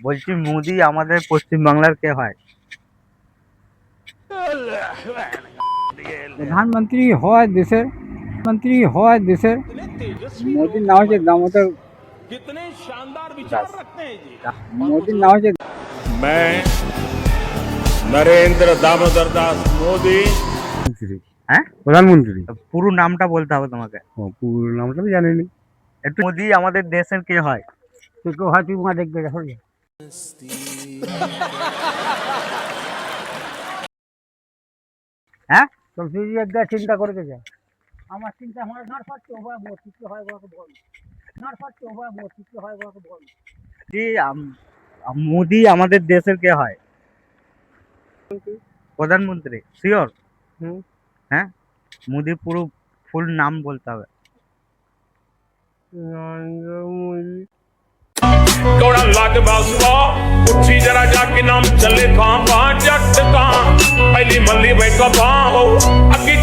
বলছি মোদি আমাদের পশ্চিমবাংলার কে হয়? প্রধানমন্ত্রী হয় দেশের कितने तेजस्वी लोग মোদির हैं নাম হচ্ছে हमारे पास, দামোদর कितने शानदार विचार দাস। रखते हैं जी। और कुछ মোদির নাম लोग হচ্ছে मैं नरेंद्र दामोदर दास मोदी মন্ত্রী, হ্যাঁ, প্রধানমন্ত্রী। পুরো নামটা বলতে হবে তোমাকে। পুরো নামটা তো জানিনি। একটু মোদি আমাদের দেশের কে হয়? কেউ হয় তুই মা দেখবে দেখো যে। হ্যাঁ, তো তুই একবার চিন্তা করে যা। আমার চিন্তা আমার ঘর পাচ্ছে ওবার মস্তিষ্ক হয় ওকে বল। ঘর পাচ্ছে ওবার মস্তিষ্ক হয় ওকে বল। জি, মোদি আমাদের দেশের কে হয়? প্রধানমন্ত্রী শিওর? হুম। হ্যাঁ, মোদির পুরো ফুল নাম বলতে হবে। নরেন্দ্র মোদি। थोड़ा लाज बासुआ उठी जरा जाके नाम चले कहाँ जट कहाँ पहली मल्ली भाई कहाँ हो अकी